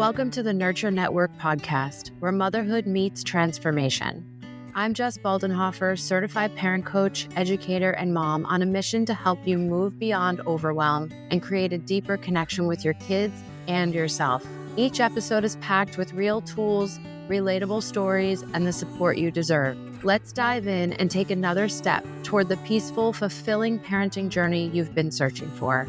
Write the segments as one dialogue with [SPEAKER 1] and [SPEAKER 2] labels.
[SPEAKER 1] Welcome to the Nurture Network podcast, where motherhood meets transformation. I'm Jess Baldenhofer, certified parent coach, educator, and mom on a mission to help you move beyond overwhelm and create a deeper connection with your kids and yourself. Each episode is packed with real tools, relatable stories, and the support you deserve. Let's dive in and take another step toward the peaceful, fulfilling parenting journey you've been searching for.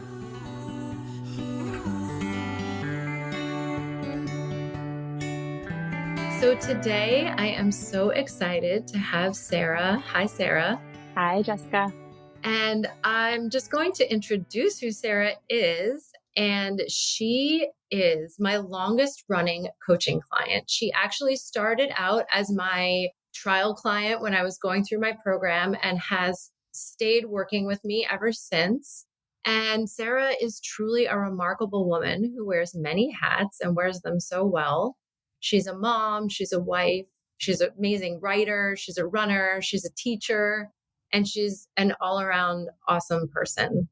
[SPEAKER 1] So today I am so excited to have Sarah. Hi, Sarah.
[SPEAKER 2] Hi, Jessica.
[SPEAKER 1] And I'm just going to introduce who Sarah is. And she is my longest running coaching client. She actually started out as my trial client when I was going through my program and has stayed working with me ever since. And Sarah is truly a remarkable woman who wears many hats and wears them so well. She's a mom, she's a wife, she's an amazing writer, she's a runner, she's a teacher, and she's an all-around awesome person.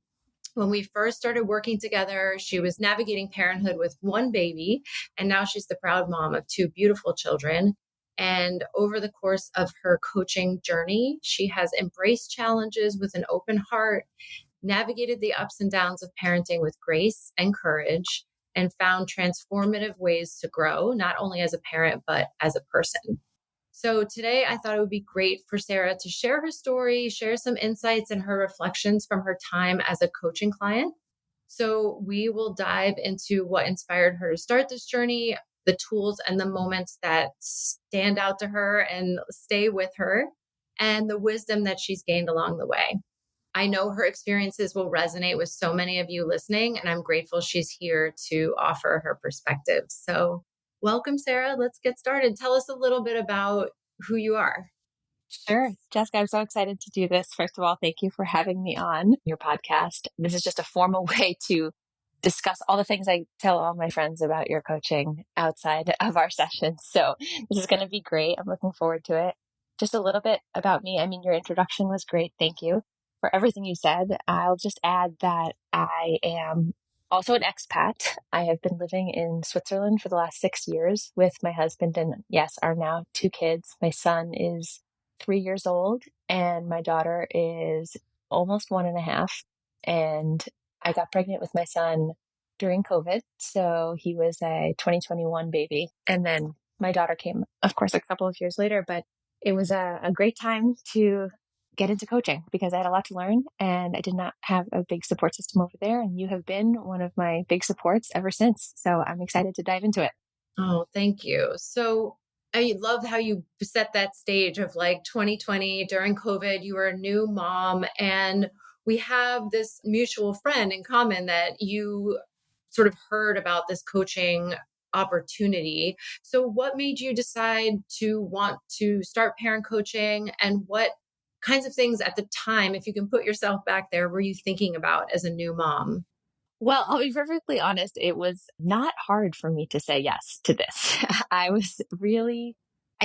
[SPEAKER 1] When we first started working together, she was navigating parenthood with one baby, and now she's the proud mom of two beautiful children. And over the course of her coaching journey, she has embraced challenges with an open heart, navigated the ups and downs of parenting with grace and courage, and found transformative ways to grow, not only as a parent, but as a person. So today I thought it would be great for Sarah to share her story, share some insights and her reflections from her time as a coaching client. So we will dive into what inspired her to start this journey, the tools and the moments that stand out to her and stay with her, and the wisdom that she's gained along the way. I know her experiences will resonate with so many of you listening, and I'm grateful she's here to offer her perspective. So welcome, Sarah. Let's get started. Tell us a little bit about who you are.
[SPEAKER 2] Sure. Jessica, I'm so excited to do this. First of all, thank you for having me on your podcast. This is just a formal way to discuss all the things I tell all my friends about your coaching outside of our sessions. So this is going to be great. I'm looking forward to it. Just a little bit about me. I mean, your introduction was great. Thank you for everything you said. I'll just add that I am also an expat. I have been living in Switzerland for the last 6 years with my husband and, yes, our now 2 kids. My son is 3 years old and my daughter is almost 1.5. And I got pregnant with my son during COVID. So he was a 2021 baby. And then my daughter came, of course, a couple of years later, but it was a great time to get into coaching because I had a lot to learn and I did not have a big support system over there. And you have been one of my big supports ever since. So I'm excited to dive into it.
[SPEAKER 1] Oh, thank you. So I love how you set that stage of like 2020 during COVID, you were a new mom, and we have this mutual friend in common that you sort of heard about this coaching opportunity. So what made you decide to want to start parent coaching, and what kinds of things at the time, if you can put yourself back there, were you thinking about as a new mom?
[SPEAKER 2] Well, I'll be perfectly honest. It was not hard for me to say yes to this. I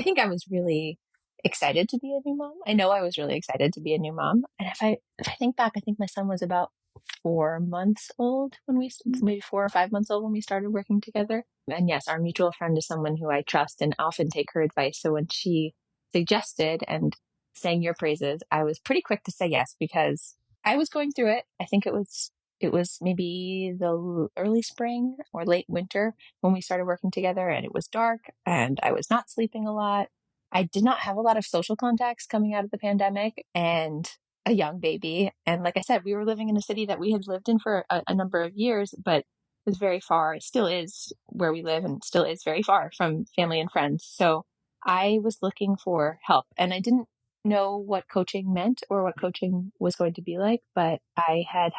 [SPEAKER 2] think I was really excited to be a new mom. I know I was really excited to be a new mom. And if I think back, I think my son was about 4 months old maybe 4 or 5 months old when we started working together. And yes, our mutual friend is someone who I trust and often take her advice. So when she suggested and sang your praises, I was pretty quick to say yes because I was going through it. I think it was maybe the early spring or late winter when we started working together, and it was dark and I was not sleeping a lot. I did not have a lot of social contacts coming out of the pandemic and a young baby. And like I said, we were living in a city that we had lived in for a number of years, but it was very far. It still is where we live and still is very far from family and friends. So I was looking for help, and I didn't know what coaching meant or what coaching was going to be like, but I had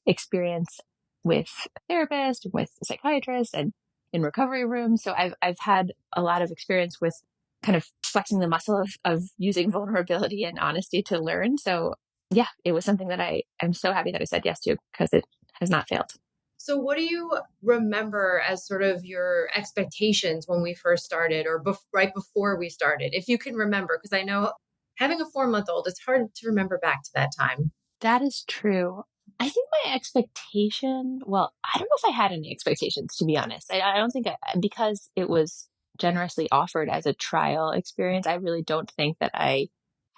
[SPEAKER 2] experience with a therapist, with a psychiatrist, and in recovery rooms. So I've had a lot of experience with kind of flexing the muscle of using vulnerability and honesty to learn. So yeah, it was something that I am so happy that I said yes to because it has not failed.
[SPEAKER 1] So what do you remember as sort of your expectations when we first started, or right before we started, if you can remember? Because I know having a 4-month-old, it's hard to remember back to that time.
[SPEAKER 2] That is true. I think my expectation, well, I don't know if I had any expectations, to be honest. I don't think because it was generously offered as a trial experience, I really don't think that I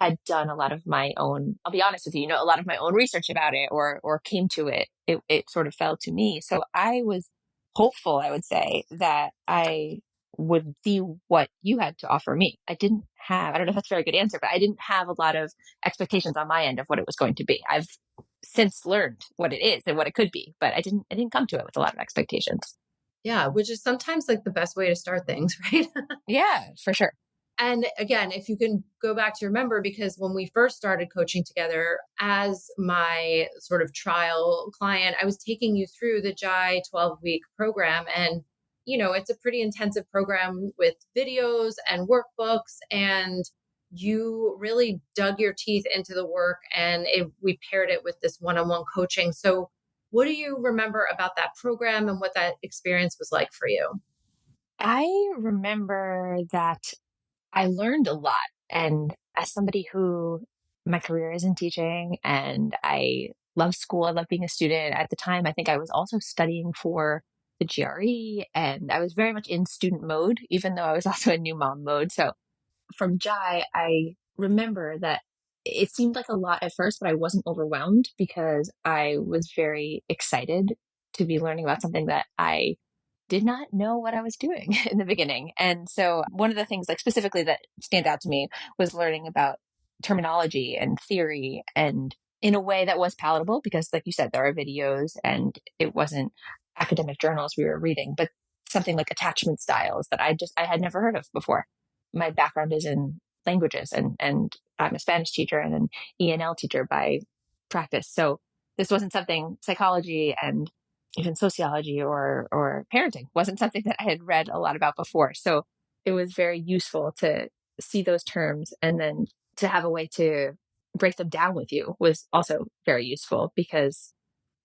[SPEAKER 2] had done a lot of my own, I'll be honest with you, a lot of my own research about it or came to it. It sort of fell to me. So I was hopeful, I would say, that I would see what you had to offer me. I don't know if that's a very good answer, but I didn't have a lot of expectations on my end of what it was going to be. I've since learned what it is and what it could be, but I didn't come to it with a lot of expectations.
[SPEAKER 1] Yeah, which is sometimes like the best way to start things, right?
[SPEAKER 2] Yeah, for sure.
[SPEAKER 1] And again, if you can go back to remember, because when we first started coaching together as my sort of trial client, I was taking you through the JAI 12-week program. And, it's a pretty intensive program with videos and workbooks. And you really dug your teeth into the work and we paired it with this one-on-one coaching. So, what do you remember about that program and what that experience was like for you?
[SPEAKER 2] I remember that I learned a lot. And as somebody who my career is in teaching and I love school, I love being a student. At the time, I think I was also studying for the GRE and I was very much in student mode, even though I was also in new mom mode. So from Jai, I remember that it seemed like a lot at first, but I wasn't overwhelmed because I was very excited to be learning about something that I did not know what I was doing in the beginning. And so one of the things like specifically that stand out to me was learning about terminology and theory and in a way that was palatable because like you said, there are videos and it wasn't academic journals we were reading, but something like attachment styles that I had never heard of before. My background is in languages and I'm a Spanish teacher and an ENL teacher by practice. So this wasn't something psychology and even sociology or parenting wasn't something that I had read a lot about before. So it was very useful to see those terms and then to have a way to break them down with you was also very useful because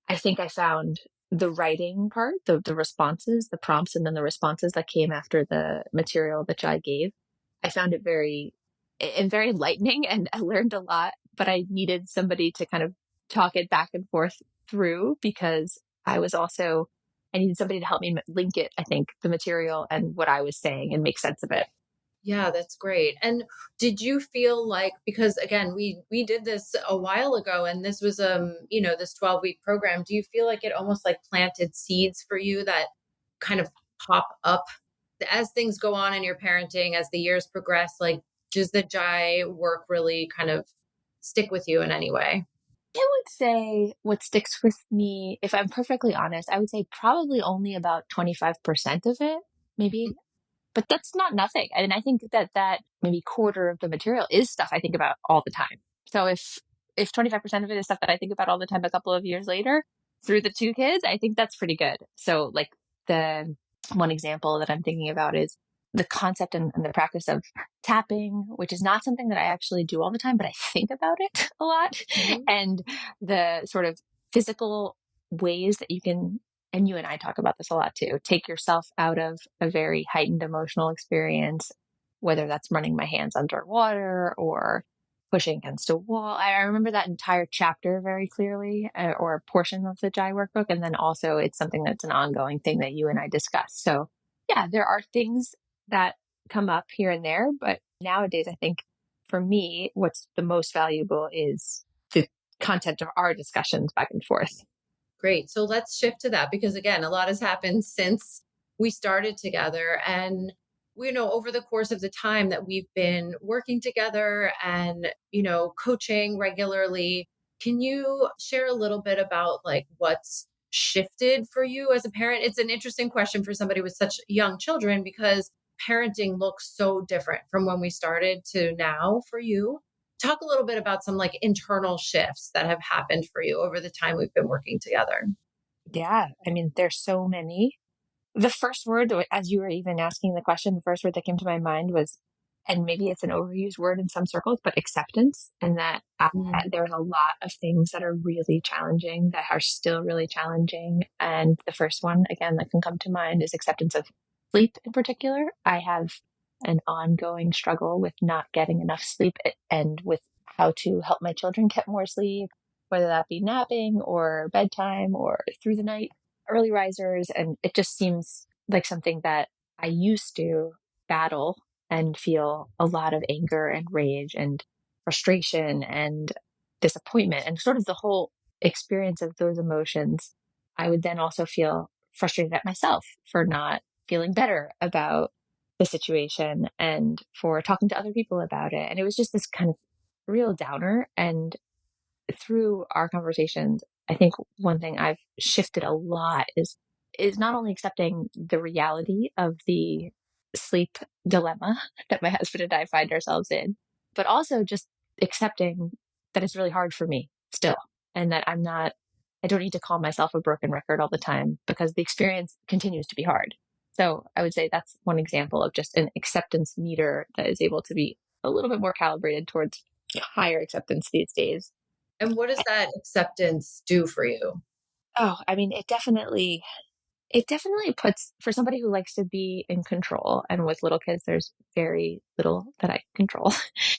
[SPEAKER 2] I think I found the writing part, the responses, the prompts, and then the responses that came after the material that I gave. I found it very enlightening and I learned a lot, but I needed somebody to kind of talk it back and forth through because I needed somebody to help me link it, I think, the material and what I was saying and make sense of it.
[SPEAKER 1] Yeah, that's great. And did you feel like, because again, we did this a while ago and this was this 12-week program, do you feel like it almost like planted seeds for you that kind of pop up as things go on in your parenting, as the years progress? Like, does the Jai work really kind of stick with you in any way?
[SPEAKER 2] I would say what sticks with me, if I'm perfectly honest, I would say probably only about 25% of it, maybe. But that's not nothing. I mean, I think that maybe quarter of the material is stuff I think about all the time. So if 25% of it is stuff that I think about all the time a couple of years later through the two kids, I think that's pretty good. So like the one example that I'm thinking about is the concept and the practice of tapping, which is not something that I actually do all the time, but I think about it a lot.
[SPEAKER 1] Mhm.
[SPEAKER 2] And the sort of physical ways that you can, and you and I talk about this a lot too, take yourself out of a very heightened emotional experience, whether that's running my hands underwater or pushing against a wall. I remember that entire chapter very clearly, or a portion of the Jai workbook. And then also it's something that's an ongoing thing that you and I discuss. So yeah, there are things that come up here and there, but nowadays I think for me, what's the most valuable is the content of our discussions back and forth.
[SPEAKER 1] Great. So let's shift to that because again, a lot has happened since we started together. And we know over the course of the time that we've been working together and, coaching regularly, can you share a little bit about like what's shifted for you as a parent? It's an interesting question for somebody with such young children because parenting looks so different from when we started to now for you. Talk a little bit about some like internal shifts that have happened for you over the time we've been working together.
[SPEAKER 2] Yeah, I mean, there's so many. The first word, as you were even asking the question, the first word that came to my mind was, and maybe it's an overused word in some circles, but acceptance. And that
[SPEAKER 1] Mm.
[SPEAKER 2] there's a lot of things that are really challenging, that are still really challenging. And the first one, again, that can come to mind is acceptance of sleep in particular. I have an ongoing struggle with not getting enough sleep and with how to help my children get more sleep, whether that be napping or bedtime or through the night, early risers. And it just seems like something that I used to battle and feel a lot of anger and rage and frustration and disappointment and sort of the whole experience of those emotions. I would then also feel frustrated at myself for not feeling better about the situation and for talking to other people about it. And it was just this kind of real downer. And through our conversations, I think one thing I've shifted a lot is not only accepting the reality of the sleep dilemma that my husband and I find ourselves in, but also just accepting that it's really hard for me still, and that I don't need to call myself a broken record all the time because the experience continues to be hard. So I would say that's one example of just an acceptance meter that is able to be a little bit more calibrated towards higher acceptance these days.
[SPEAKER 1] And what does that acceptance do for you?
[SPEAKER 2] Oh, I mean, it definitely puts, for somebody who likes to be in control, and with little kids, there's very little that I control.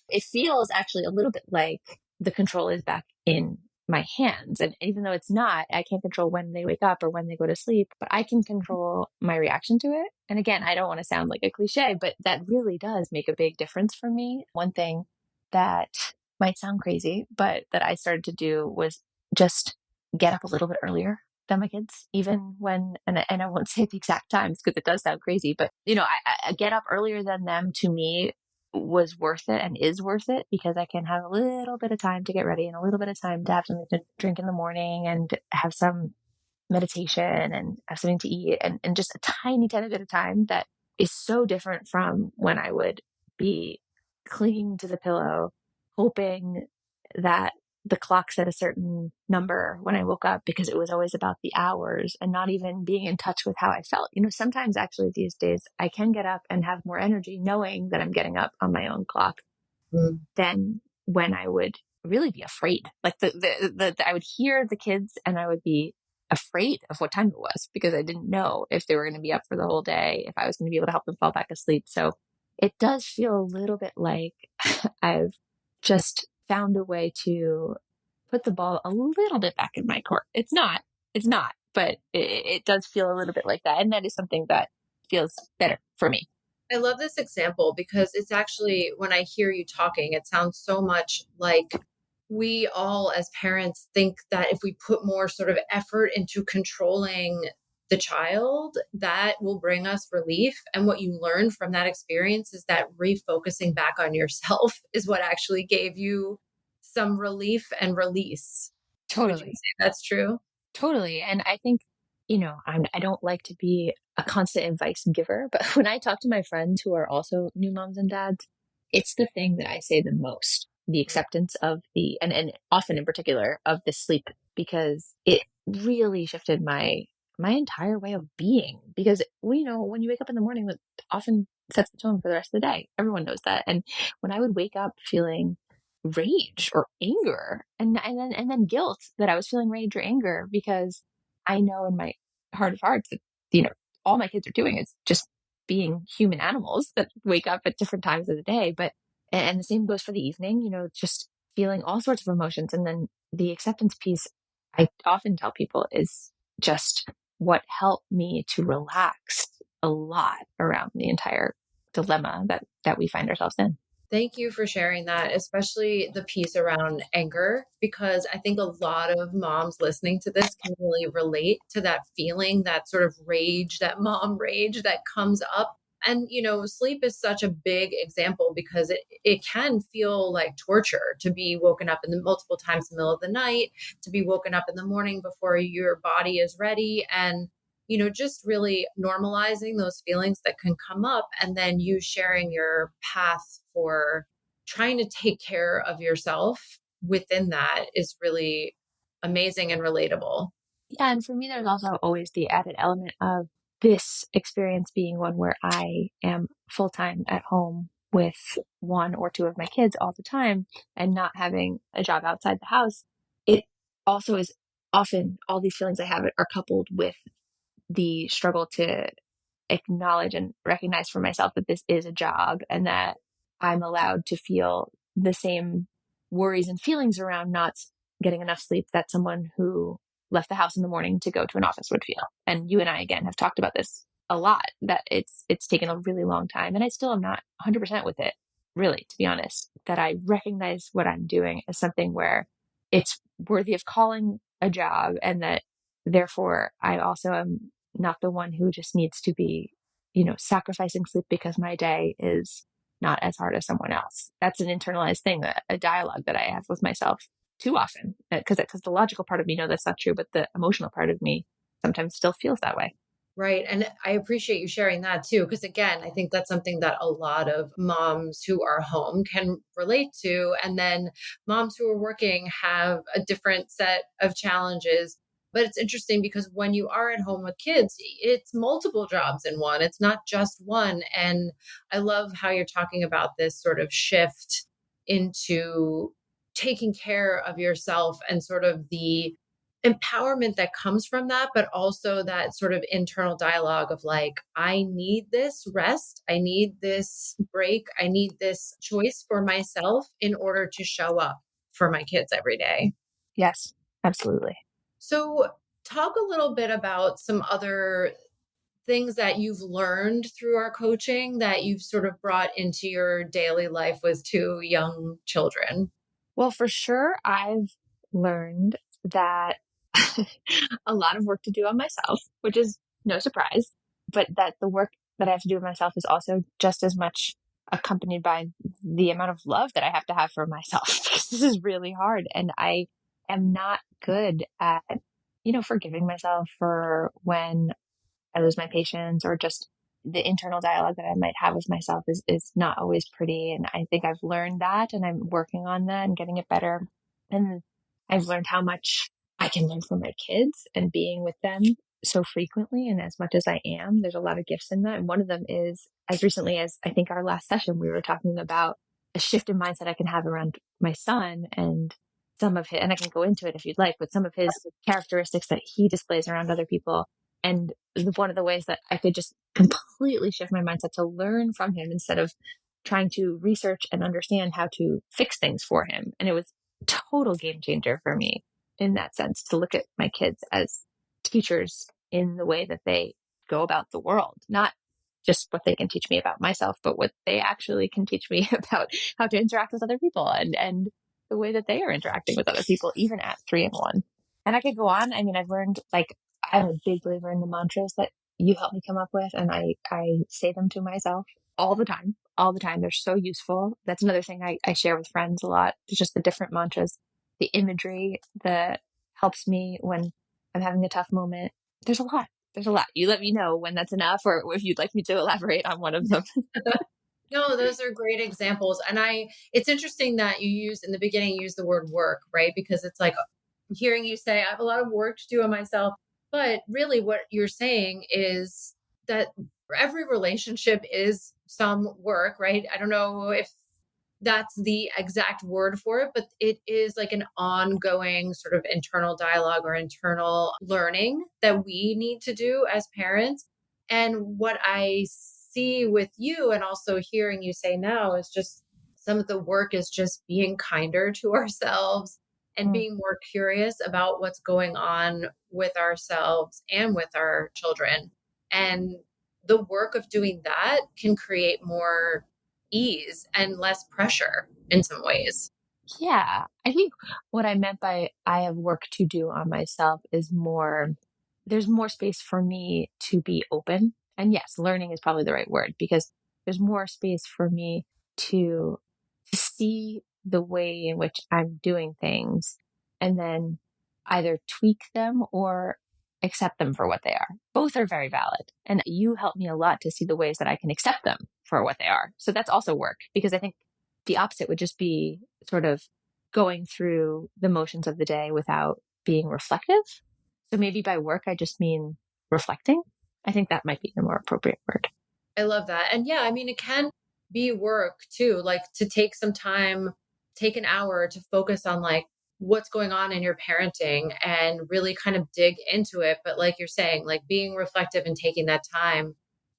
[SPEAKER 2] It feels actually a little bit like the control is back in my hands. And even though it's not, I can't control when they wake up or when they go to sleep, but I can control my reaction to it. And again, I don't want to sound like a cliche, but that really does make a big difference for me. One thing that might sound crazy, but that I started to do was just get up a little bit earlier than my kids, even when, and I won't say the exact times because it does sound crazy, but I get up earlier than them to me was worth it and is worth it because I can have a little bit of time to get ready and a little bit of time to have something to drink in the morning and have some meditation and have something to eat and just a tiny bit of time that is so different from when I would be clinging to the pillow, hoping that the clock said a certain number when I woke up because it was always about the hours and not even being in touch with how I felt. Sometimes actually these days I can get up and have more energy knowing that I'm getting up on my own clock
[SPEAKER 1] Mm.
[SPEAKER 2] than when I would really be afraid. Like I would hear the kids and I would be afraid of what time it was because I didn't know if they were going to be up for the whole day, if I was going to be able to help them fall back asleep. So it does feel a little bit like I've just found a way to put the ball a little bit back in my court. It's not, but it does feel a little bit like that. And that is something that feels better for me.
[SPEAKER 1] I love this example because it's actually, when I hear you talking, it sounds so much like we all as parents think that if we put more sort of effort into controlling the child, that will bring us relief. And what you learn from that experience is that refocusing back on yourself is what actually gave you some relief and release. Would you
[SPEAKER 2] Totally.
[SPEAKER 1] say that's true?
[SPEAKER 2] Totally. And I think, I don't like to be a constant advice giver, but when I talk to my friends who are also new moms and dads, it's the thing that I say the most, the acceptance of and often in particular of the sleep, because it really shifted my entire way of being. Because when you wake up in the morning, that often sets the tone for the rest of the day. Everyone knows that. And when I would wake up feeling rage or anger and then guilt that I was feeling rage or anger because I know in my heart of hearts that, all my kids are doing is just being human animals that wake up at different times of the day. And the same goes for the evening, just feeling all sorts of emotions. And then the acceptance piece, I often tell people, is just what helped me to relax a lot around the entire dilemma that we find ourselves in.
[SPEAKER 1] Thank you for sharing that, especially the piece around anger, because I think a lot of moms listening to this can really relate to that feeling, that sort of rage, that mom rage that comes up. And, sleep is such a big example because it can feel like torture to be woken up in the multiple times in the middle of the night, to be woken up in the morning before your body is ready. And just really normalizing those feelings that can come up and then you sharing your path for trying to take care of yourself within that is really amazing and relatable.
[SPEAKER 2] Yeah, and for me, there's also always the added element of this experience being one where I am full time at home with one or two of my kids all the time and not having a job outside the house. It also is often all these feelings I have are coupled with the struggle to acknowledge and recognize for myself that this is a job and that I'm allowed to feel the same worries and feelings around not getting enough sleep that someone who left the house in the morning to go to an office would feel. And you and I, again, have talked about this a lot, that it's taken a really long time. And I still am not 100% with it, really, to be honest, that I recognize what I'm doing as something where it's worthy of calling a job, and that therefore I also am not the one who just needs to be, sacrificing sleep because my day is not as hard as someone else. That's an internalized thing, a dialogue that I have with myself too often, because the logical part of me knows that's not true, but the emotional part of me sometimes still feels that way.
[SPEAKER 1] Right. And I appreciate you sharing that too, because again, I think that's something that a lot of moms who are home can relate to. And then moms who are working have a different set of challenges. But it's interesting because when you are at home with kids, it's multiple jobs in one, it's not just one. And I love how you're talking about this sort of shift into taking care of yourself and sort of the empowerment that comes from that, but also that sort of internal dialogue of like, I need this rest, I need this break, I need this choice for myself in order to show up for my kids every day.
[SPEAKER 2] Yes, absolutely.
[SPEAKER 1] So, talk a little bit about some other things that you've learned through our coaching that you've sort of brought into your daily life with two young children.
[SPEAKER 2] Well, for sure, I've learned that a lot of work to do on myself, which is no surprise, but that the work that I have to do with myself is also just as much accompanied by the amount of love that I have to have for myself. Because this is really hard. And I am not good at, forgiving myself for when I lose my patience, or just the internal dialogue that I might have with myself is not always pretty. And I think I've learned that, and I'm working on that and getting it better. And I've learned how much I can learn from my kids and being with them so frequently and as much as I am. There's a lot of gifts in that. And one of them is, as recently as I think our last session, we were talking about a shift in mindset I can have around my son, and some of his, and I can go into it if you'd like, but some of his characteristics that he displays around other people. And one of the ways that I could just completely shift my mindset to learn from him instead of trying to research and understand how to fix things for him. And it was a total game changer for me in that sense, to look at my kids as teachers in the way that they go about the world, not just what they can teach me about myself, but what they actually can teach me about how to interact with other people, and the way that they are interacting with other people, even at 3 and 1. And I could go on. I mean, I've learned, like, I'm a big believer in the mantras that you help me come up with, and I say them to myself all the time, all the time. They're so useful. That's another thing I share with friends a lot. It's just the different mantras, the imagery that helps me when I'm having a tough moment. There's a lot. There's a lot. You let me know when that's enough, or if you'd like me to elaborate on one of them.
[SPEAKER 1] No, those are great examples. And it's interesting that you in the beginning, you use the word work, right? Because it's like hearing you say, I have a lot of work to do on myself. But really, what you're saying is that every relationship is some work, right? I don't know if that's the exact word for it, but it is like an ongoing sort of internal dialogue or internal learning that we need to do as parents. And what I see with you and also hearing you say now is just some of the work is just being kinder to ourselves and
[SPEAKER 2] Mm.
[SPEAKER 1] being more curious about what's going on with ourselves and with our children. And the work of doing that can create more ease and less pressure in some ways.
[SPEAKER 2] Yeah, I think what I meant by I have work to do on myself is more, there's more space for me to be open. And yes, learning is probably the right word, because there's more space for me to, to see the way in which I'm doing things, and then either tweak them or accept them for what they are. Both are very valid. And you help me a lot to see the ways that I can accept them for what they are. So that's also work, because I think the opposite would just be sort of going through the motions of the day without being reflective. So maybe by work, I just mean reflecting. I think that might be the more appropriate word.
[SPEAKER 1] I love that. And yeah, I mean, it can be work too, like to take some time, take an hour to focus on like what's going on in your parenting and really kind of dig into it. But like you're saying, like being reflective and taking that time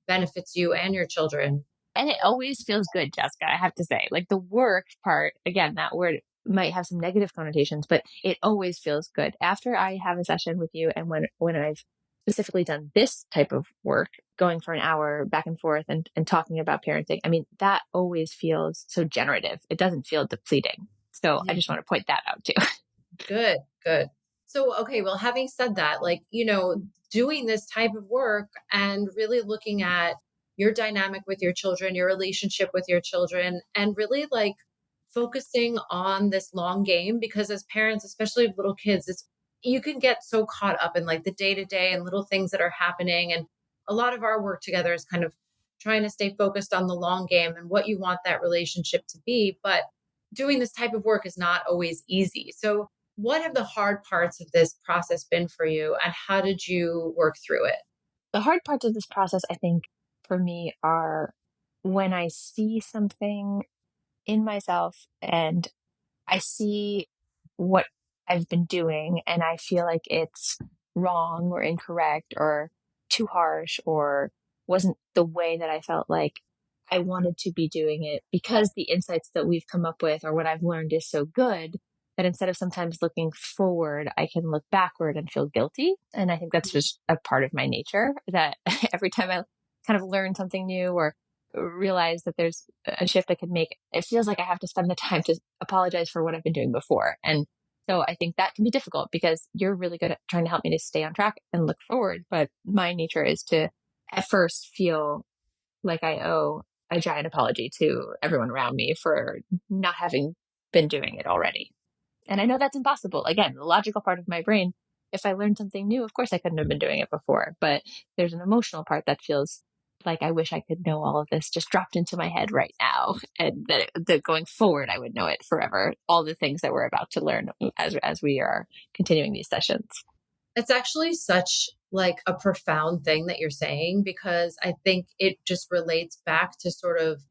[SPEAKER 1] benefits you and your children.
[SPEAKER 2] And it always feels good, Jessica, I have to say. Like the work part, again, that word might have some negative connotations, but it always feels good after I have a session with you. And when I've specifically done this type of work, going for an hour back and forth and talking about parenting, I mean, that always feels so generative. It doesn't feel depleting. So I just want to point that out too.
[SPEAKER 1] Good, good. So, okay, well, having said that, like, doing this type of work and really looking at your dynamic with your children, your relationship with your children, and really like focusing on this long game, because as parents, especially of little kids, you can get so caught up in like the day to day and little things that are happening. And a lot of our work together is kind of trying to stay focused on the long game and what you want that relationship to be. But doing this type of work is not always easy. So, what have the hard parts of this process been for you, and how did you work through it?
[SPEAKER 2] The hard parts of this process, I think, for me are when I see something in myself and I see what I've been doing and I feel like it's wrong or incorrect or too harsh or wasn't the way that I felt like I wanted to be doing it, because the insights that we've come up with or what I've learned is so good that instead of sometimes looking forward, I can look backward and feel guilty. And I think that's just a part of my nature, that every time I kind of learn something new or realize that there's a shift I could make, it feels like I have to spend the time to apologize for what I've been doing before. And so I think that can be difficult because you're really good at trying to help me to stay on track and look forward. But my nature is to at first feel like I owe a giant apology to everyone around me for not having been doing it already. And I know that's impossible. Again, the logical part of my brain, if I learned something new, of course I couldn't have been doing it before. But there's an emotional part that feels like I wish I could know all of this just dropped into my head right now. And that going forward, I would know it forever. All the things that we're about to learn as we are continuing these sessions.
[SPEAKER 1] It's actually such like a profound thing that you're saying, because I think it just relates back to sort of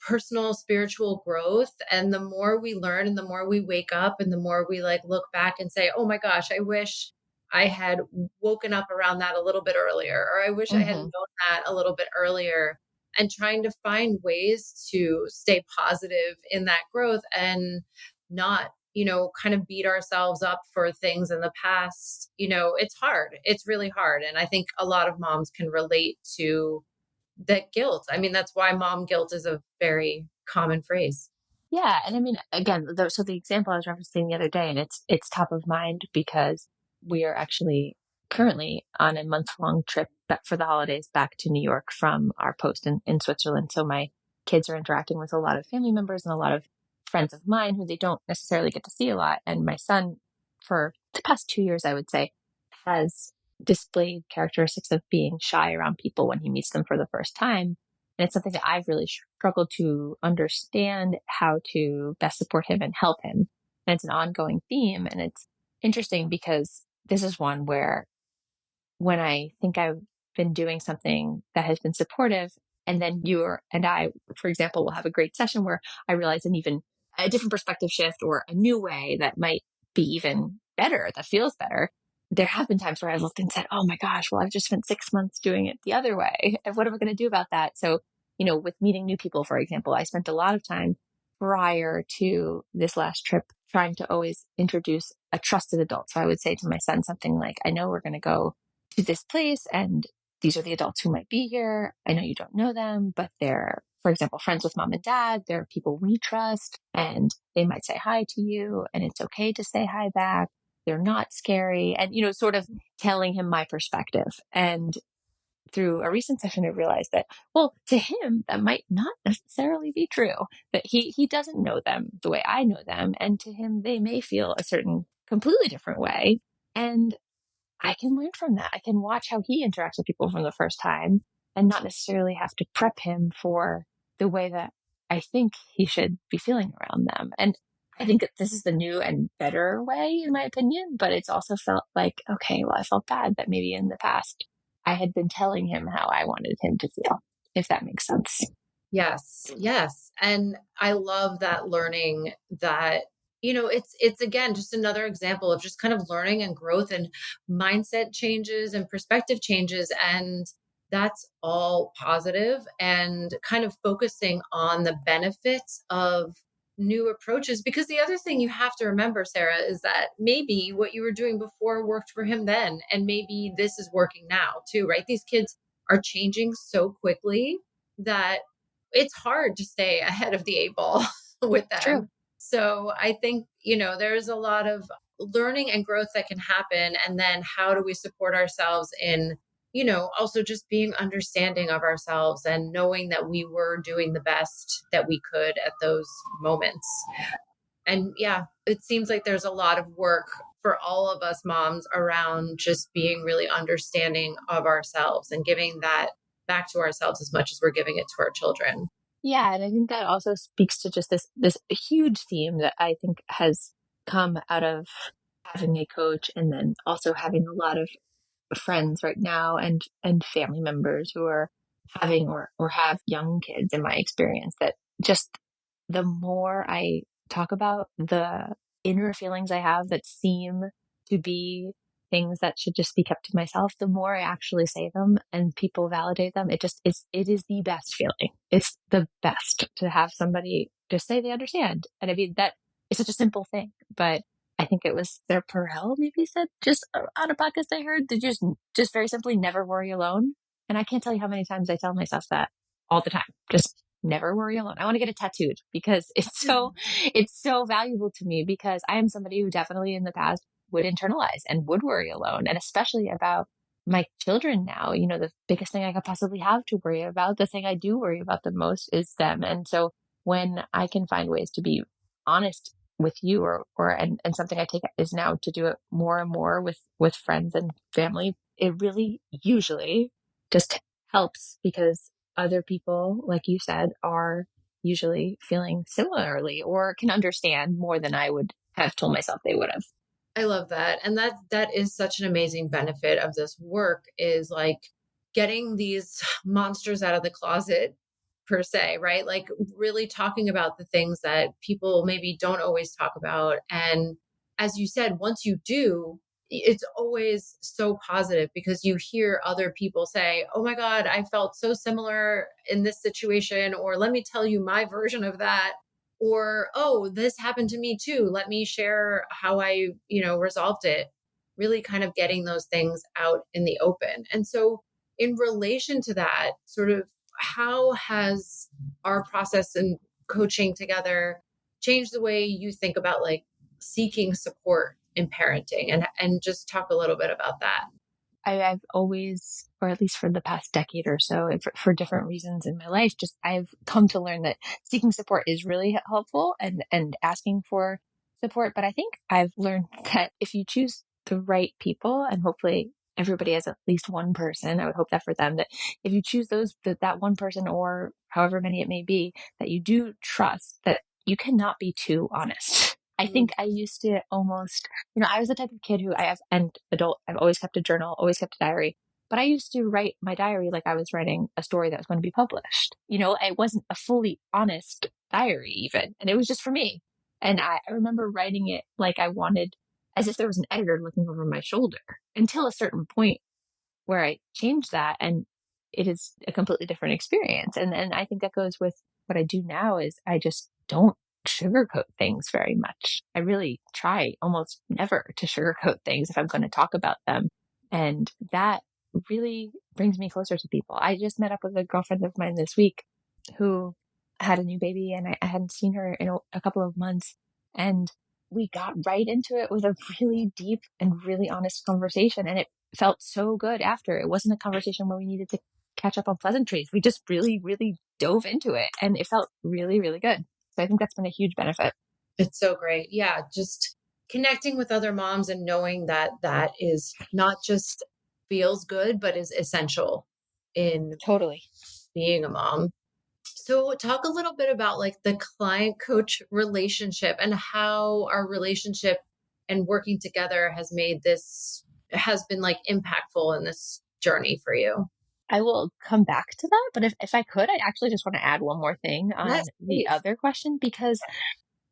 [SPEAKER 1] personal spiritual growth. And the more we learn and the more we wake up and the more we like look back and say, oh my gosh, I wish I had woken up around that a little bit earlier, or I wish I had
[SPEAKER 2] Mm-hmm.
[SPEAKER 1] known that a little bit earlier, and trying to find ways to stay positive in that growth and not kind of beat ourselves up for things in the past. It's hard. It's really hard. And I think a lot of moms can relate to that guilt. I mean, that's why mom guilt is a very common phrase.
[SPEAKER 2] Yeah, and I mean, again, so the example I was referencing the other day, and it's top of mind because we are actually currently on a month-long trip back for the holidays back to New York from our post in Switzerland. So my kids are interacting with a lot of family members and a lot of friends of mine who they don't necessarily get to see a lot. And my son, for the past 2 years, I would say, has displayed characteristics of being shy around people when he meets them for the first time. And it's something that I've really struggled to understand how to best support him and help him. And it's an ongoing theme. And it's interesting because this is one where when I think I've been doing something that has been supportive, and then and I, for example, will have a great session where I realize a different perspective shift or a new way that might be even better, that feels better. There have been times where I've looked and said, oh my gosh, well, I've just spent 6 months doing it the other way. And what am I going to do about that? So, with meeting new people, for example, I spent a lot of time prior to this last trip trying to always introduce a trusted adult. So I would say to my son something like, I know we're going to go to this place and these are the adults who might be here. I know you don't know them, but they're, for example, friends with mom and dad. They're people we trust and they might say hi to you and it's okay to say hi back. They're not scary. And, sort of telling him my perspective. And through a recent session, I realized that, well, to him, that might not necessarily be true, that he doesn't know them the way I know them. And to him, they may feel a certain completely different way. And I can learn from that. I can watch how he interacts with people from the first time and not necessarily have to prep him for the way that I think he should be feeling around them. And I think that this is the new and better way, in my opinion, but it's also felt like, okay, well, I felt bad that maybe in the past I had been telling him how I wanted him to feel, if that makes sense.
[SPEAKER 1] Yes, yes. And I love that learning that, it's again just another example of just kind of learning and growth and mindset changes and perspective changes. And that's all positive and kind of focusing on the benefits of new approaches. Because the other thing you have to remember, Sarah, is that maybe what you were doing before worked for him then, and maybe this is working now too, right? These kids are changing so quickly that it's hard to stay ahead of the eight ball with
[SPEAKER 2] True.
[SPEAKER 1] them. So I think, there's a lot of learning and growth that can happen. And then how do we support ourselves in, also just being understanding of ourselves and knowing that we were doing the best that we could at those moments. And yeah, it seems like there's a lot of work for all of us moms around just being really understanding of ourselves and giving that back to ourselves as much as we're giving it to our children.
[SPEAKER 2] Yeah, and I think that also speaks to just this huge theme that I think has come out of having a coach and then also having a lot of friends right now and family members who are having or have young kids in my experience, that just the more I talk about the inner feelings I have that seem to be things that should just be kept to myself, the more I actually say them and people validate them, it is the best feeling. It's the best to have somebody just say they understand. And I mean, that is such a simple thing, but I think it was Sarah Perel maybe said just on a podcast I heard that just very simply never worry alone. And I can't tell you how many times I tell myself that all the time. Just never worry alone. I want to get it tattooed because it's so valuable to me, because I am somebody who definitely in the past would internalize and would worry alone, and especially about my children now. The biggest thing I could possibly have to worry about, the thing I do worry about the most, is them. And so when I can find ways to be honest with you and something I take is now to do it more and more with friends and family, it really usually just helps, because other people, like you said, are usually feeling similarly or can understand more than I would have told myself they would have.
[SPEAKER 1] I love that. And that is such an amazing benefit of this work, is like getting these monsters out of the closet per se, right? Like really talking about the things that people maybe don't always talk about. And as you said, once you do, it's always so positive because you hear other people say, "Oh my God, I felt so similar in this situation," or "Let me tell you my version of that." Or, "Oh, this happened to me too. Let me share how I, resolved it." Really kind of getting those things out in the open. And so, in relation to that, sort of how has our process and coaching together changed the way you think about like seeking support in parenting, and just talk a little bit about that.
[SPEAKER 2] I've always, or at least for the past decade or so, for different reasons in my life, just I've come to learn that seeking support is really helpful, and asking for support. But I think I've learned that if you choose the right people, and hopefully everybody has at least one person, I would hope that for them, that if you choose that one person, or however many it may be, that you do trust, that you cannot be too honest. I think I used to almost, I was the type of kid who and adult, I've always kept a journal, always kept a diary, but I used to write my diary like I was writing a story that was going to be published. It wasn't a fully honest diary even, and it was just for me. And I remember writing it like I wanted, as if there was an editor looking over my shoulder, until a certain point where I changed that, and it is a completely different experience. And I think that goes with what I do now, is I just don't sugarcoat things very much. I really try almost never to sugarcoat things if I'm going to talk about them. And that really brings me closer to people. I just met up with a girlfriend of mine this week who had a new baby, and I hadn't seen her in a couple of months. And we got right into it with a really deep and really honest conversation. And it felt so good after. It wasn't a conversation where we needed to catch up on pleasantries. We just really, really dove into it, and it felt really, really good. So I think that's been a huge benefit.
[SPEAKER 1] It's so great. Yeah, just connecting with other moms and knowing that that is not just feels good, but is essential in
[SPEAKER 2] Totally.
[SPEAKER 1] being a mom. So talk a little bit about like the client coach relationship and how our relationship and working together has been like impactful in this journey for you.
[SPEAKER 2] I will come back to that, but if I could, I actually just want to add one more thing on
[SPEAKER 1] Yes,
[SPEAKER 2] the
[SPEAKER 1] please.
[SPEAKER 2] other question, because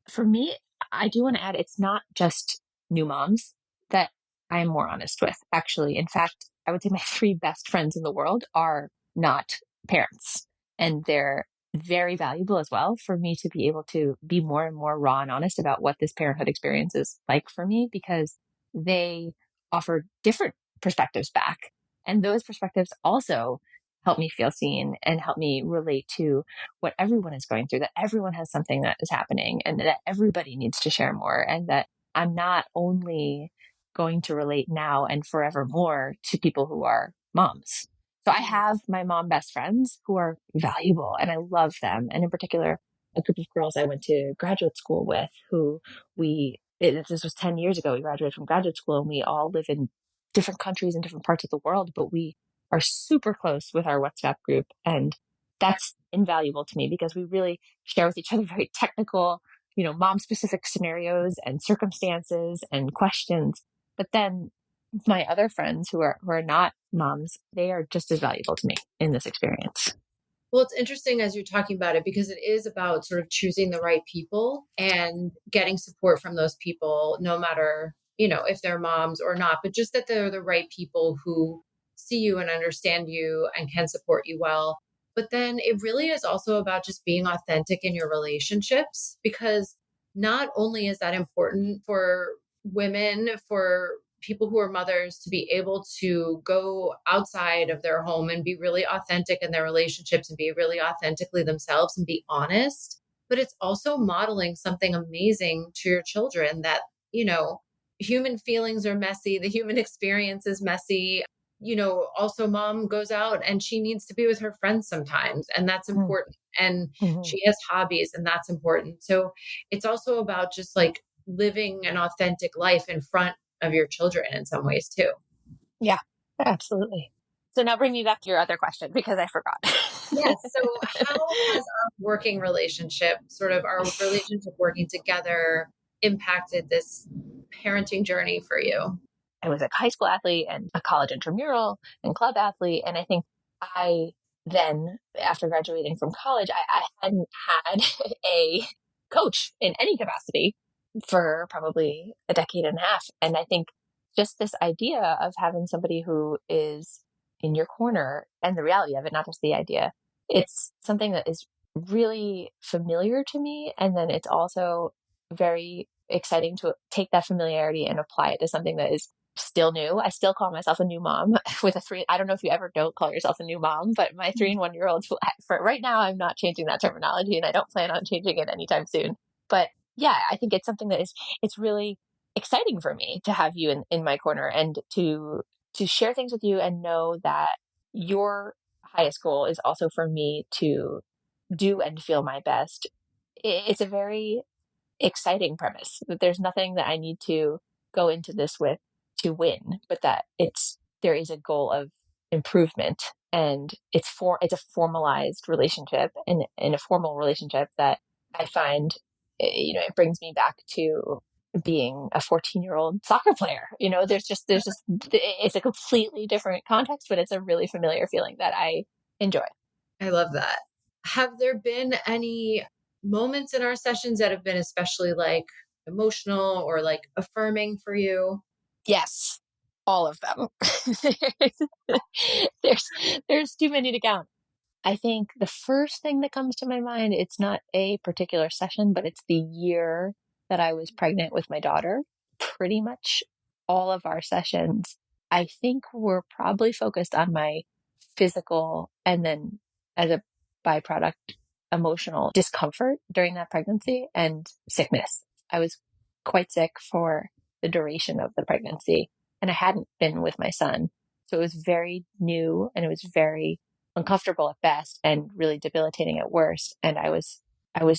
[SPEAKER 2] for me, I do want to add, it's not just new moms that I am more honest with. Actually, in fact, I would say my three best friends in the world are not parents, and they're very valuable as well for me to be able to be more and more raw and honest about what this parenthood experience is like for me, because they offer different perspectives back. And those perspectives also help me feel seen and help me relate to what everyone is going through, that everyone has something that is happening and that everybody needs to share more. And that I'm not only going to relate now and forevermore to people who are moms. So I have my mom best friends who are valuable and I love them. And in particular, a group of girls I went to graduate school with who this was 10 years ago. We graduated from graduate school and we all live in different countries and different parts of the world, but we are super close with our WhatsApp group. And that's invaluable to me because we really share with each other very technical, mom specific scenarios and circumstances and questions. But then my other friends who are not moms, they are just as valuable to me in this experience.
[SPEAKER 1] Well, it's interesting as you're talking about it because it is about sort of choosing the right people and getting support from those people, no matter, if they're moms or not, but just that they're the right people who see you and understand you and can support you well. But then it really is also about just being authentic in your relationships because not only is that important for women, for people who are mothers to be able to go outside of their home and be really authentic in their relationships and be really authentically themselves and be honest. But it's also modeling something amazing to your children that, human feelings are messy, the human experience is messy. Also mom goes out and she needs to be with her friends sometimes, and that's important. And
[SPEAKER 2] Mm-hmm.
[SPEAKER 1] she has hobbies, and that's important. So it's also about just like living an authentic life in front of your children in some ways too.
[SPEAKER 2] Yeah, absolutely. So now bring me back to your other question because I forgot.
[SPEAKER 1] Yes. So how has our working relationship, sort of our relationship working together, impacted this parenting journey for you?
[SPEAKER 2] I was a high school athlete and a college intramural and club athlete. And I think I then, after graduating from college, I hadn't had a coach in any capacity for probably a decade and a half. And I think just this idea of having somebody who is in your corner and the reality of it, not just the idea, it's something that is really familiar to me. And then it's also very exciting to take that familiarity and apply it to something that is still new. I still call myself a new mom with a three. I don't know if you ever don't call yourself a new mom, but my 3 and 1 year olds, for right now, I'm not changing that terminology and I don't plan on changing it anytime soon. But yeah, I think it's something that it's really exciting for me to have you in my corner and to share things with you and know that your highest goal is also for me to do and feel my best. It's a very exciting premise that there's nothing that I need to go into this with to win, but that there is a goal of improvement and it's a formalized relationship and in a formal relationship that I find, it brings me back to being a 14-year-old soccer player. There's just, it's a completely different context, but it's a really familiar feeling that I enjoy.
[SPEAKER 1] I love that. Have there been any moments in our sessions that have been especially like emotional or like affirming for you?
[SPEAKER 2] Yes, all of them. there's there's too many to count. I think the first thing that comes to my mind, it's not a particular session, but it's the year that I was pregnant with my daughter. Pretty much all of our sessions, I think, were probably focused on my physical and then as a byproduct, emotional discomfort during that pregnancy and sickness. I was quite sick for the duration of the pregnancy and I hadn't been with my son. So it was very new and it was very uncomfortable at best and really debilitating at worst. And I was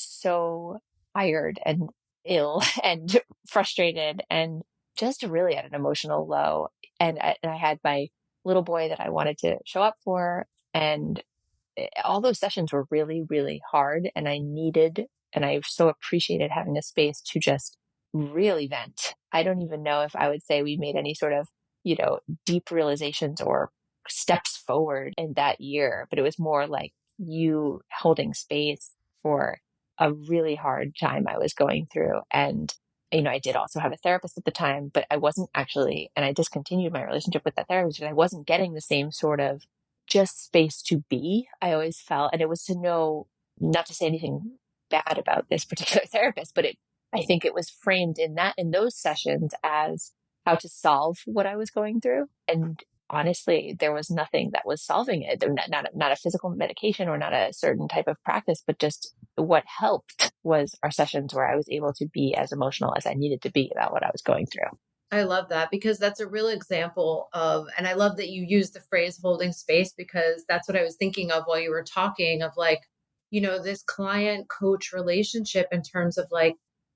[SPEAKER 2] so tired and ill and frustrated and just really at an emotional low. And I had my little boy that I wanted to show up for. And all those sessions were really, really hard. And I so appreciated having a space to just really vent. I don't even know if I would say we made any sort of, deep realizations or steps forward in that year, but it was more like you holding space for a really hard time I was going through. And, I did also have a therapist at the time, but I wasn't actually, and I discontinued my relationship with that therapist because I wasn't getting the same sort of just space to be. I always felt, and it was to know not to say anything bad about this particular therapist, but I think it was framed in those sessions as how to solve what I was going through. And honestly, there was nothing that was solving it. Not a physical medication or not a certain type of practice, but just what helped was our sessions where I was able to be as emotional as I needed to be about what I was going through.
[SPEAKER 1] I love that because that's a real example of, and I love that you use the phrase holding space because that's what I was thinking of while you were talking of like, this client coach relationship in terms of like,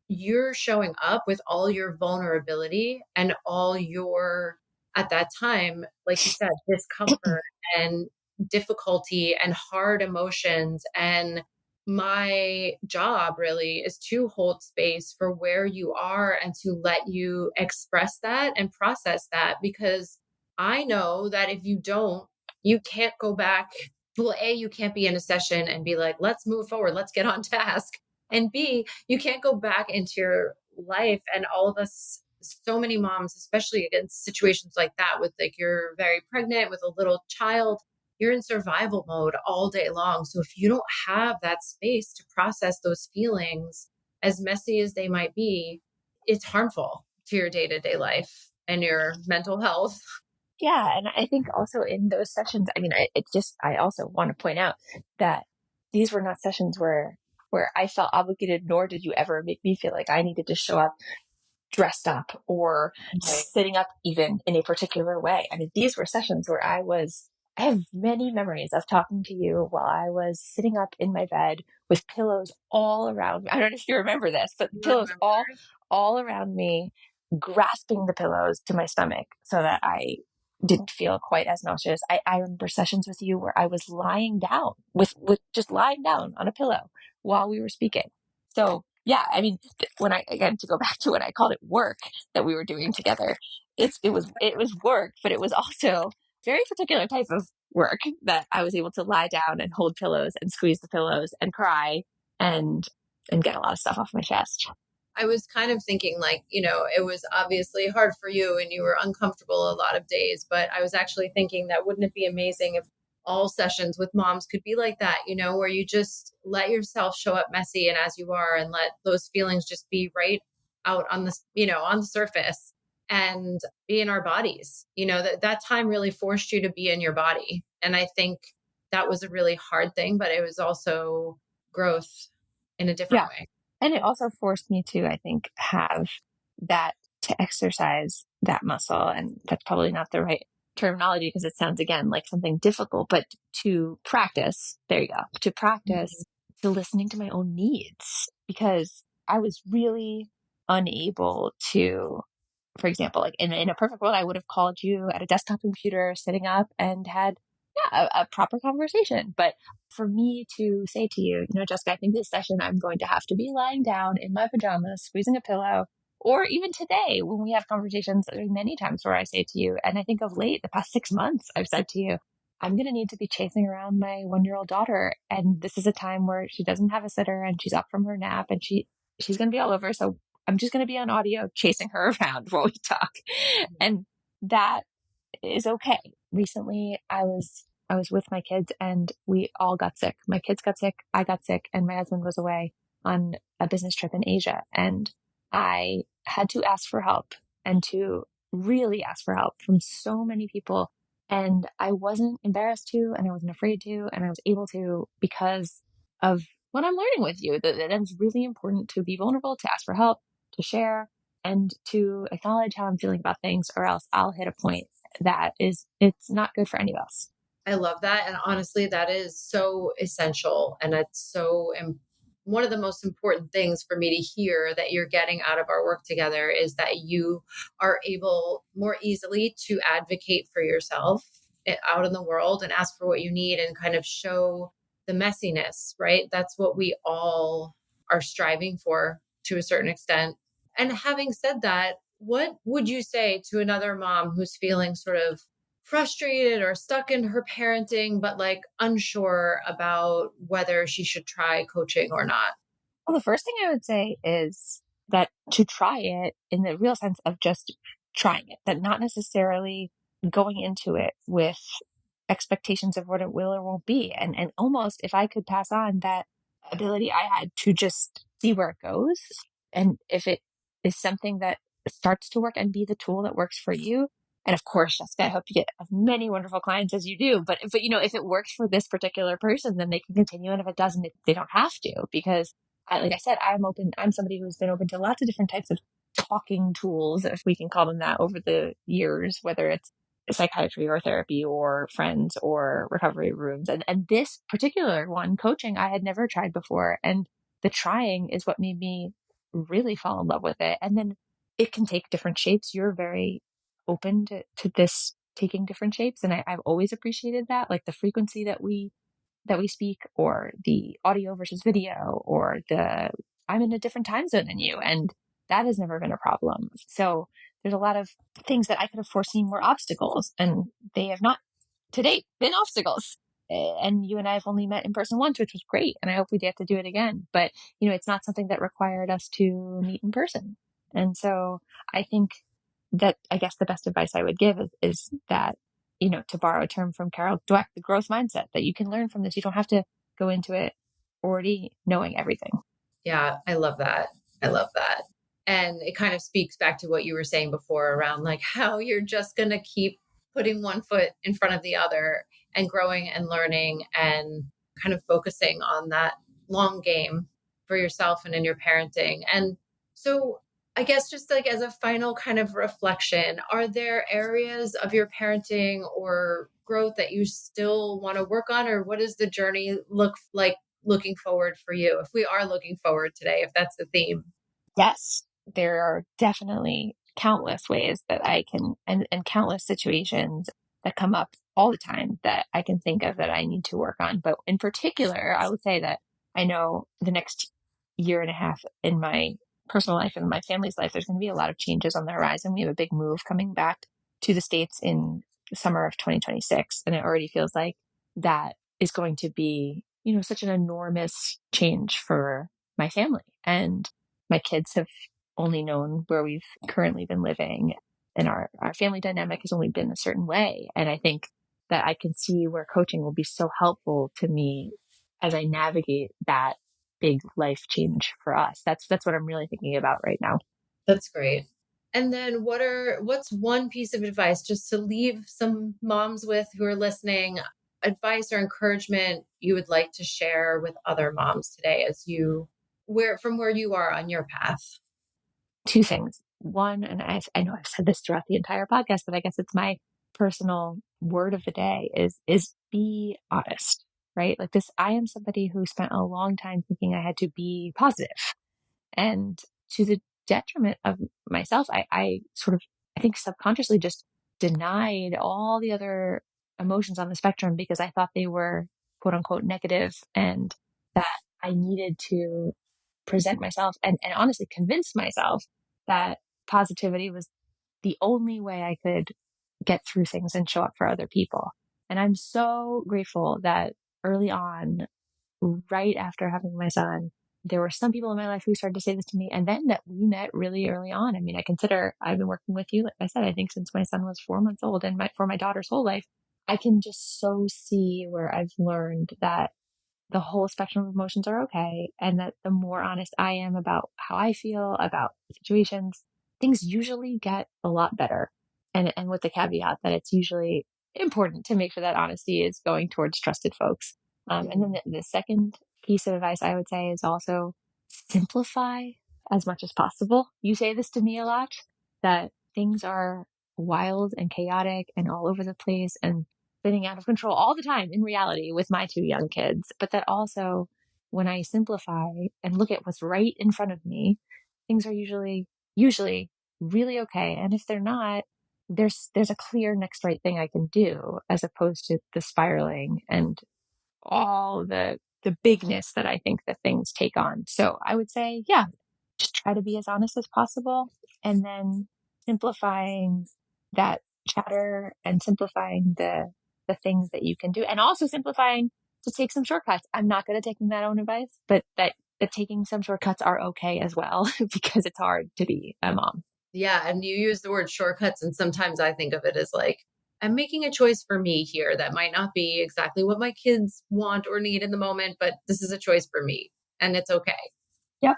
[SPEAKER 1] you're showing up with all your vulnerability and all your, at that time, like you said, discomfort and difficulty and hard emotions. And my job really is to hold space for where you are and to let you express that and process that because I know that if you don't, you can't go back. Well, A, you can't be in a session and be like, let's move forward, let's get on task. And B, you can't go back into your life. And all of us, so many moms, especially against situations like that, with like you're very pregnant with a little child, you're in survival mode all day long. So if you don't have that space to process those feelings, as messy as they might be, it's harmful to your day to day life and your mental health.
[SPEAKER 2] Yeah. And I think also in those sessions, I mean, I also want to point out that these were not sessions where I felt obligated, nor did you ever make me feel like I needed to show up dressed up or
[SPEAKER 1] Right.
[SPEAKER 2] sitting up even in a particular way. I mean, these were sessions where I have many memories of talking to you while I was sitting up in my bed with pillows all around me. I don't know if you remember this, but
[SPEAKER 1] You
[SPEAKER 2] pillows
[SPEAKER 1] remember?
[SPEAKER 2] all around me, grasping the pillows to my stomach so that I didn't feel quite as nauseous. I remember sessions with you where I was lying down with just lying down on a pillow while we were speaking. So yeah, I mean, when again, to go back to when I called it work that we were doing together, it was work, but it was also very particular type of work that I was able to lie down and hold pillows and squeeze the pillows and cry and get a lot of stuff off my chest.
[SPEAKER 1] I was kind of thinking like, it was obviously hard for you and you were uncomfortable a lot of days, but I was actually thinking that wouldn't it be amazing if all sessions with moms could be like that, where you just let yourself show up messy and as you are and let those feelings just be right out on the, on the surface and be in our bodies. That time really forced you to be in your body. And I think that was a really hard thing, but it was also growth in a different
[SPEAKER 2] Yeah.
[SPEAKER 1] way.
[SPEAKER 2] And it also forced me to, I think, have that to exercise that muscle. And that's probably not the right terminology because it sounds again like something difficult, but to practice, there you go, to practice to listening to my own needs because I was really unable to, for example, like in a perfect world, I would have called you at a desktop computer sitting up and had a proper conversation. But for me to say to you, Jessica, I think this session I'm going to have to be lying down in my pajamas, squeezing a pillow, or even today when we have conversations, there's many times where I say to you, and I think of late, the past 6 months, I've said to you, I'm going to need to be chasing around my 1-year-old daughter. And this is a time where she doesn't have a sitter and she's up from her nap and she's going to be all over. So I'm just going to be on audio chasing her around while we talk. And that is okay. Recently, I was with my kids and we all got sick. My kids got sick, I got sick, and my husband was away on a business trip in Asia. And I had to ask for help and to really ask for help from so many people. And I wasn't embarrassed to, and I wasn't afraid to, and I was able to because of what I'm learning with you, that it's really important to be vulnerable, to ask for help, to share, and to acknowledge how I'm feeling about things, or else I'll hit a point it's not good for any of us.
[SPEAKER 1] I love that. And honestly, that is so essential. And it's one of the most important things for me to hear that you're getting out of our work together is that you are able more easily to advocate for yourself out in the world and ask for what you need and kind of show the messiness, right? That's what we all are striving for to a certain extent. And having said that, what would you say to another mom who's feeling sort of frustrated or stuck in her parenting, but like unsure about whether she should try coaching or not?
[SPEAKER 2] Well, the first thing I would say is that to try it in the real sense of just trying it, that not necessarily going into it with expectations of what it will or won't be. And almost if I could pass on that ability I had to just see where it goes. And if it is something that starts to work and be the tool that works for you. And of course, Jessica, I hope you get as many wonderful clients as you do. But if it works for this particular person, then they can continue. And if it doesn't, they don't have to, because like I said, I'm open. I'm somebody who's been open to lots of different types of talking tools, if we can call them that, over the years, whether it's psychiatry or therapy or friends or recovery rooms. And this particular one, coaching, I had never tried before. And the trying is what made me really fall in love with it. And then it can take different shapes. You're very open to this taking different shapes. And I've always appreciated that, like the frequency that we speak, or the audio versus video, or the I'm in a different time zone than you. And that has never been a problem. So there's a lot of things that I could have foreseen were obstacles, and they have not to date been obstacles. And you and I have only met in person once, which was great. And I hope we get to do it again. But, it's not something that required us to meet in person. And so I think that, I guess, the best advice I would give is that, to borrow a term from Carol Dweck, the growth mindset, that you can learn from this. You don't have to go into it already knowing everything.
[SPEAKER 1] Yeah, I love that. I love that. And it kind of speaks back to what you were saying before around like how you're just going to keep putting one foot in front of the other and growing and learning and kind of focusing on that long game for yourself and in your parenting. And so I guess just like as a final kind of reflection, are there areas of your parenting or growth that you still want to work on, or what does the journey look like looking forward for you, if we are looking forward today, if that's the theme?
[SPEAKER 2] Yes, there are definitely countless ways that I can, and countless situations that come up all the time that I can think of that I need to work on. But in particular, I would say that I know the next year and a half in my personal life and my family's life, there's going to be a lot of changes on the horizon. We have a big move coming back to the States in the summer of 2026. And it already feels like that is going to be, such an enormous change for my family. And my kids have only known where we've currently been living, and our family dynamic has only been a certain way. And I think that I can see where coaching will be so helpful to me as I navigate that big life change for us. That's what I'm really thinking about right now.
[SPEAKER 1] That's great. And then what's one piece of advice just to leave some moms with who are listening, advice or encouragement you would like to share with other moms today as you where you are on your path?
[SPEAKER 2] Two things. One, and I know I've said this throughout the entire podcast, but I guess it's my personal word of the day, is be honest, right? Like this, I am somebody who spent a long time thinking I had to be positive, and to the detriment of myself. I sort of, I think, subconsciously just denied all the other emotions on the spectrum because I thought they were quote unquote negative, and that I needed to present myself and honestly convince myself that positivity was the only way I could get through things and show up for other people. And I'm so grateful that early on, right after having my son, there were some people in my life who started to say this to me, and then that we met really early on. I mean, I consider I've been working with you, like I said, I think since my son was 4 months old, and for my daughter's whole life. I can just so see where I've learned that the whole spectrum of emotions are okay. And that the more honest I am about how I feel about situations, things usually get a lot better. And with the caveat that it's usually important to make sure that honesty is going towards trusted folks. And then the second piece of advice I would say is also simplify as much as possible. You say this to me a lot, that things are wild and chaotic and all over the place and spinning out of control all the time in reality with my two young kids. But that also, when I simplify and look at what's right in front of me, things are usually really okay. And if they're not, there's a clear next right thing I can do, as opposed to the spiraling and all the bigness that I think that things take on. So I would say, yeah, just try to be as honest as possible, and then simplifying that chatter and simplifying the things that you can do, and also simplifying to take some shortcuts. I'm not good at taking that own advice, but that taking some shortcuts are okay as well because it's hard to be a mom.
[SPEAKER 1] Yeah. And you use the word shortcuts. And sometimes I think of it as like, I'm making a choice for me here that might not be exactly what my kids want or need in the moment, but this is a choice for me. and it's okay.
[SPEAKER 2] Yep.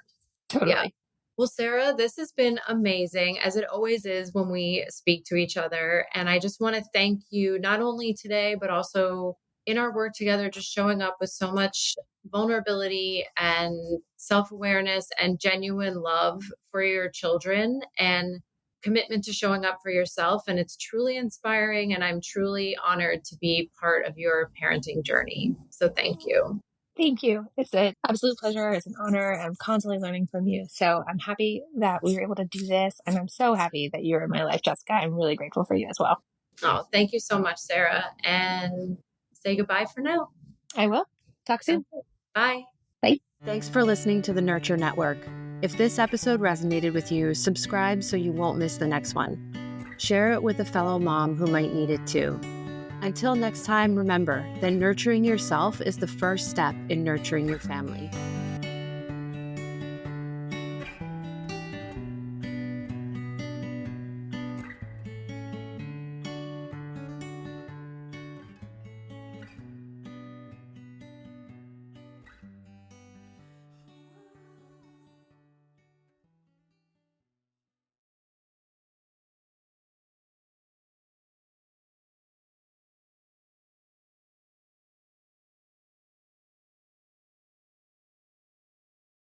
[SPEAKER 1] Yeah.
[SPEAKER 2] Totally.
[SPEAKER 1] Well, Sarah, this has been amazing, as it always is when we speak to each other. And I just want to thank you not only today, but also in our work together, just showing up with so much vulnerability and self awareness and genuine love for your children and commitment to showing up for yourself. And it's truly inspiring. And I'm truly honored to be part of your parenting journey. So thank you.
[SPEAKER 2] Thank you. It's an absolute pleasure. It's an honor. I'm constantly learning from you. So I'm happy that we were able to do this. And I'm so happy that you're in my life, Jessica. I'm really grateful for you as well.
[SPEAKER 1] Oh, thank you so much, Sarah. And say goodbye for now.
[SPEAKER 2] I will. Talk soon.
[SPEAKER 1] Bye.
[SPEAKER 2] Bye.
[SPEAKER 3] Thanks for listening to the Nurture Network. If this episode resonated with you, subscribe so you won't miss the next one. Share it with a fellow mom who might need it too. Until next time, remember that nurturing yourself is the first step in nurturing your family.